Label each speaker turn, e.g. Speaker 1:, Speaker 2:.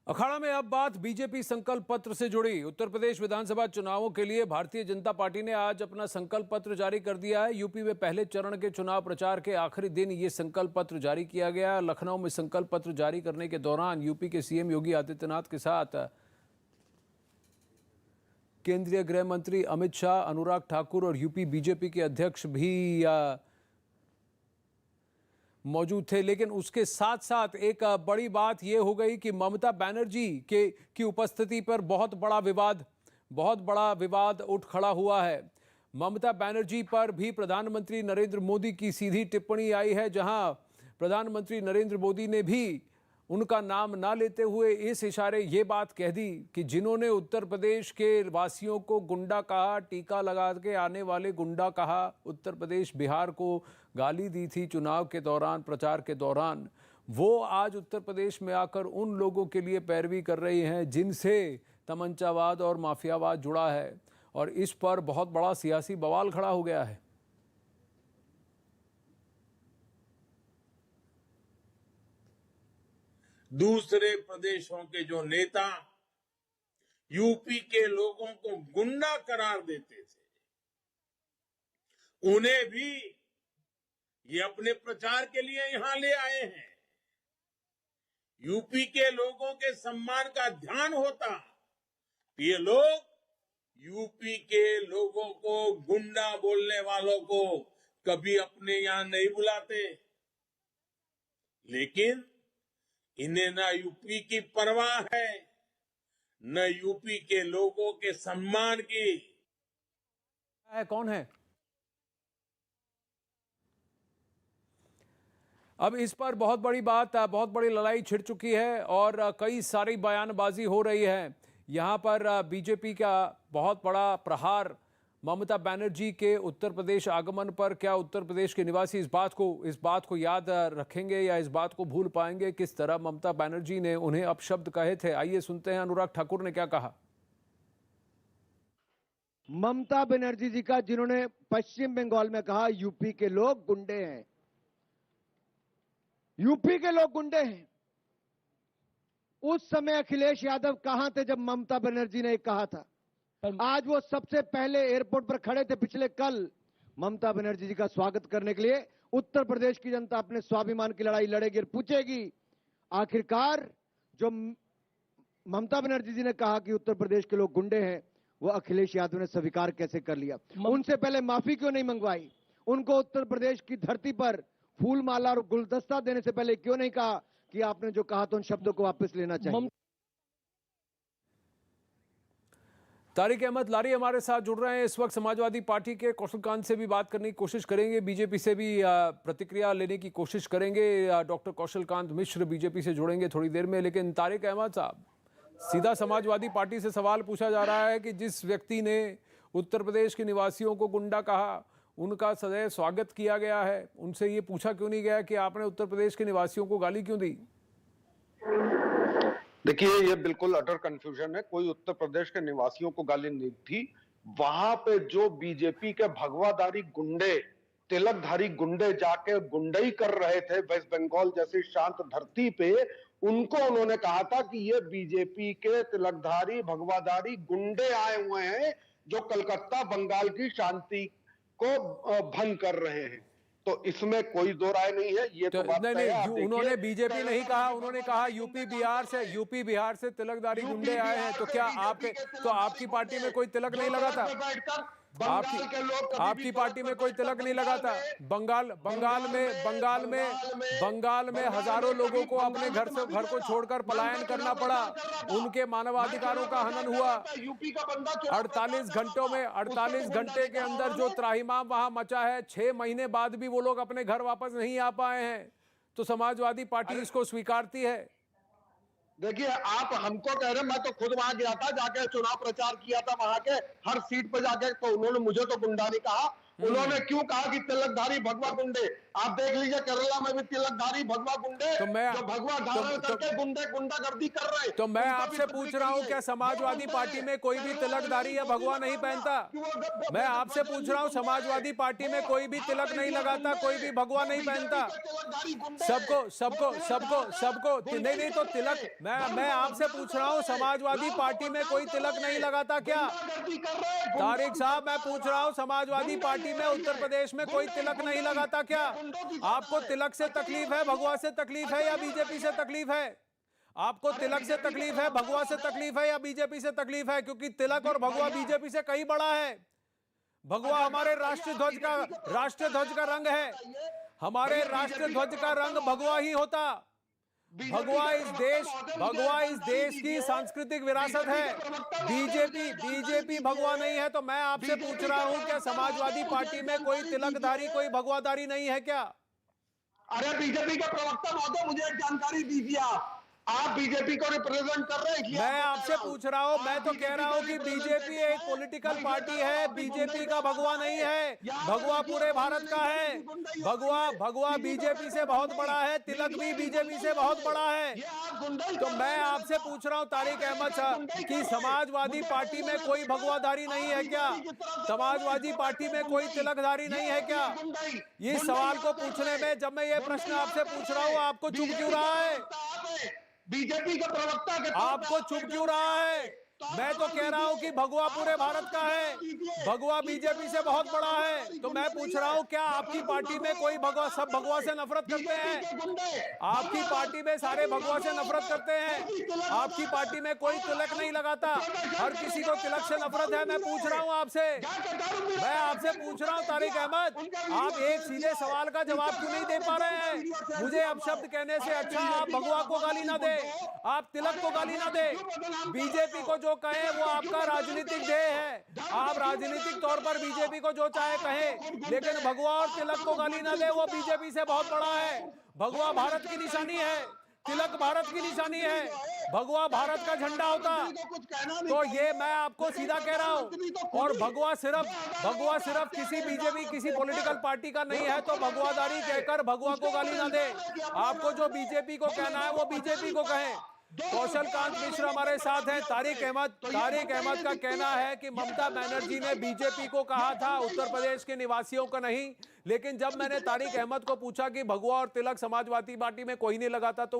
Speaker 1: अखाड़ा में अब बात बीजेपी संकल्प पत्र से जुड़ी। उत्तर प्रदेश विधानसभा चुनावों के लिए भारतीय जनता पार्टी ने आज अपना संकल्प पत्र जारी कर दिया है। यूपी में पहले चरण के चुनाव प्रचार के आखिरी दिन ये संकल्प पत्र जारी किया गया। लखनऊ में संकल्प पत्र जारी करने के दौरान यूपी के सीएम योगी आदित्यनाथ के साथ केंद्रीय गृह मंत्री अमित शाह, अनुराग ठाकुर और यूपी बीजेपी के अध्यक्ष भी मौजूद थे। लेकिन उसके साथ साथ एक बड़ी बात यह हो गई कि ममता बनर्जी की उपस्थिति पर बहुत बड़ा विवाद उठ खड़ा हुआ है। ममता बनर्जी पर भी प्रधानमंत्री नरेंद्र मोदी की सीधी टिप्पणी आई है, जहां प्रधानमंत्री नरेंद्र मोदी ने भी उनका नाम ना लेते हुए इस इशारे ये बात कह दी कि जिन्होंने उत्तर प्रदेश के वासियों को गुंडा कहा, टीका लगा के आने वाले गुंडा कहा, उत्तर प्रदेश बिहार को गाली दी थी चुनाव के दौरान, प्रचार के दौरान, वो आज उत्तर प्रदेश में आकर उन लोगों के लिए पैरवी कर रही हैं जिनसे तमंचावाद और माफियावाद जुड़ा है। और इस पर बहुत बड़ा सियासी बवाल खड़ा हो गया है।
Speaker 2: दूसरे प्रदेशों के जो नेता यूपी के लोगों को गुंडा करार देते थे, उन्हें भी ये अपने प्रचार के लिए यहां ले आए हैं। यूपी के लोगों के सम्मान का ध्यान होता, ये लोग यूपी के लोगों को गुंडा बोलने वालों को कभी अपने यहां नहीं बुलाते। लेकिन इन्हें न यूपी की परवाह है, न यूपी के लोगों के सम्मान की।
Speaker 1: कौन है? अब इस पर बहुत बड़ी लड़ाई छिड़ चुकी है और कई सारी बयानबाजी हो रही है। यहां पर बीजेपी का बहुत बड़ा प्रहार ममता बनर्जी के उत्तर प्रदेश आगमन पर। क्या उत्तर प्रदेश के निवासी इस बात को याद रखेंगे या इस बात को भूल पाएंगे? किस तरह ममता बनर्जी ने उन्हें अपशब्द कहे थे, आइए सुनते हैं अनुराग ठाकुर ने क्या कहा।
Speaker 3: ममता बनर्जी जी का, जिन्होंने पश्चिम बंगाल में कहा यूपी के लोग गुंडे हैं, यूपी के लोग गुंडे हैं। उस समय अखिलेश यादव कहां थे जब ममता बनर्जी ने कहा था? आज वो सबसे पहले एयरपोर्ट पर खड़े थे पिछले कल ममता बनर्जी जी का स्वागत करने के लिए। उत्तर प्रदेश की जनता अपने स्वाभिमान की लड़ाई लड़ेगी और पूछेगी आखिरकार जो ममता बनर्जी जी ने कहा कि उत्तर प्रदेश के लोग गुंडे हैं, वो अखिलेश यादव ने स्वीकार कैसे कर लिया? उनसे पहले माफी क्यों नहीं मंगवाई? उनको उत्तर प्रदेश की धरती पर फूल माला और गुलदस्ता देने से पहले क्यों नहीं कहा कि आपने जो कहा तो उन शब्दों को वापस लेना चाहिए?
Speaker 1: तारिक अहमद लारी हमारे साथ जुड़ रहे हैं इस वक्त। समाजवादी पार्टी के कौशल कांत से भी बात करने की कोशिश करेंगे, बीजेपी से भी प्रतिक्रिया लेने की कोशिश करेंगे। डॉक्टर कौशल कांत मिश्र बीजेपी से जुड़ेंगे थोड़ी देर में। लेकिन तारिक अहमद साहब, सीधा समाजवादी पार्टी से सवाल पूछा जा रहा है कि जिस व्यक्ति ने उत्तर प्रदेश के निवासियों को गुंडा कहा, उनका सदैव स्वागत किया गया है, उनसे ये पूछा क्यों नहीं गया कि आपने उत्तर प्रदेश के निवासियों को गाली क्यों दी?
Speaker 4: देखिए, ये बिल्कुल अटर कंफ्यूजन है। कोई उत्तर प्रदेश के निवासियों को गाली नहीं थी। वहां पे जो बीजेपी के भगवाधारी गुंडे, तिलकधारी गुंडे जाके गुंडई कर रहे थे वेस्ट बंगाल जैसी शांत धरती पे, उनको उन्होंने कहा था कि ये बीजेपी के तिलकधारी भगवाधारी गुंडे आए हुए हैं जो कलकत्ता बंगाल की शांति को भंग कर रहे हैं। तो इसमें कोई दो राय नहीं है। ये तो बात
Speaker 1: नहीं, उन्होंने बीजेपी नहीं कहा, उन्होंने कहा यूपी बिहार से तिलकधारी गुंडे आए हैं। तो क्या आपकी पार्टी में कोई तिलक नहीं लगा था? आपकी पार्टी में कोई तिलक नहीं लगा था? बंगाल में हजारों लोगों को अपने घर को छोड़कर पलायन करना पड़ा, उनके मानवाधिकारों का हनन हुआ। 48 घंटे के अंदर जो त्राहिमाम वहां मचा है, 6 महीने बाद भी वो लोग अपने घर वापस नहीं आ पाए हैं। तो समाजवादी पार्टी इसको स्वीकारती है?
Speaker 4: देखिए, आप हमको कह रहे हैं, मैं तो खुद वहां गया था, जाके चुनाव प्रचार किया था वहां के हर सीट पर जाके। तो उन्होंने मुझे तो गुंडा नहीं कहा। उन्होंने क्यों कहा कि तिलकधारी भगवा गुंडे? आप देख लीजिए केरला में भी तिलकधारी भगवा गुंडे
Speaker 1: तो मैं
Speaker 4: जो भगवा धारण करके गुंडागर्दी कर रहे हैं।
Speaker 1: तो मैं
Speaker 4: उनका भी
Speaker 1: आपसे पूछ रहा हूं, क्या समाजवादी पार्टी में कोई भी तिलकधारी या भगवा नहीं पहनता? मैं आपसे पूछ रहा हूं, समाजवादी पार्टी में कोई भी तिलक नहीं लगाता, कोई भी भगवा नहीं पहनता? सबको सबको सबको सबको नहीं तो तिलक, मैं आपसे पूछ रहा हूं, समाजवादी पार्टी में कोई तिलक नहीं लगाता क्या? तारिक साहब, मैं पूछ रहा हूं, समाजवादी पार्टी में उत्तर प्रदेश में कोई तिलक नहीं लगाता क्या? आपको तिलक से तकलीफ है, भगवा से तकलीफ है या बीजेपी से तकलीफ है? आपको तिलक से तकलीफ है, भगवा से तकलीफ है या बीजेपी से तकलीफ है? क्योंकि तिलक और भगवा बीजेपी से कहीं बड़ा है। भगवा हमारे राष्ट्रीय ध्वज का रंग है। हमारे राष्ट्रीय ध्वज का रंग भगवा ही होता। भगवा इस देश की सांस्कृतिक विरासत है। बीजेपी भगवा नहीं है। तो मैं आपसे पूछ रहा हूं, क्या समाजवादी पार्टी में कोई तिलकधारी, कोई भगवाधारी नहीं है क्या?
Speaker 4: अरे बीजेपी के प्रवक्ता महोदय, मुझे एक जानकारी दीजिए। आप बीजेपी को रिप्रेजेंट कर रहे हैं?
Speaker 1: मैं आपसे पूछ रहा हूं, मैं तो कह रहा हूं कि बीजेपी एक पॉलिटिकल पार्टी है। बीजेपी का भगवा नहीं है, भगवा पूरे भारत का है। भगवा बीजेपी से बहुत बड़ा है, तिलक भी बीजेपी से बहुत बड़ा है। तो मैं आपसे पूछ रहा हूं तारिक अहमद साहब कि समाजवादी पार्टी में कोई भगवाधारी नहीं है क्या? समाजवादी पार्टी में कोई तिलकधारी नहीं है क्या? इस सवाल को पूछने में, जब मैं ये प्रश्न आपसे पूछ रहा हूं, आपको चुप क्यों रहा है?
Speaker 4: बीजेपी का प्रवक्ता के
Speaker 1: आपको चुप क्यों रहा है? मैं तो कह रहा हूं कि भगवा पूरे भारत का है, भगवा बीजेपी से बहुत बड़ा है। तो मैं पूछ रहा हूं, क्या आपकी पार्टी में कोई भगवा, सब भगवा से नफरत करते हैं? आपकी पार्टी में सारे भगवा से नफरत करते हैं? आपकी पार्टी में कोई तिलक नहीं लगाता? हर किसी को तिलक से नफरत है। मैं पूछ रहा हूं आपसे, मैं आपसे पूछ रहा हूं तारिक अहमद, आप एक सीधे सवाल का जवाब क्यों नहीं दे पा रहे हैं? मुझे अपशब्द कहने से अच्छा आप भगवा को गाली ना दे, आप तिलक को गाली ना दे। बीजेपी को जो कहे वो आपका राजनीतिक ध्येय है। आप राजनीतिक तौर पर बीजेपी को जो चाहे कहें, लेकिन भगवा और तिलक को गाली ना दे। वो बीजेपी से बहुत बड़ा है। भगवा भारत की निशानी है, तिलक भारत की निशानी है। भगवा भारत का झंडा होता। तो ये मैं आपको सीधा कह रहा हूं। और भगवा सिर्फ किसी बीजेपी, किसी पॉलिटिकल पार्टी का नहीं है। तो भगवाधारी कहकर भगवा को गाली ना दे। आपको जो बीजेपी को कहना है वो बीजेपी को कहें। कौशल कांत मिश्र हमारे साथ हैं। तारिक अहमद का कहना है कि ममता बनर्जी ने बीजेपी को कहा था, उत्तर प्रदेश के निवासियों को नहीं। लेकिन जब मैंने तारिक अहमद को पूछा कि भगवा और तिलक समाजवादी पार्टी में कोई नहीं लगाता, तो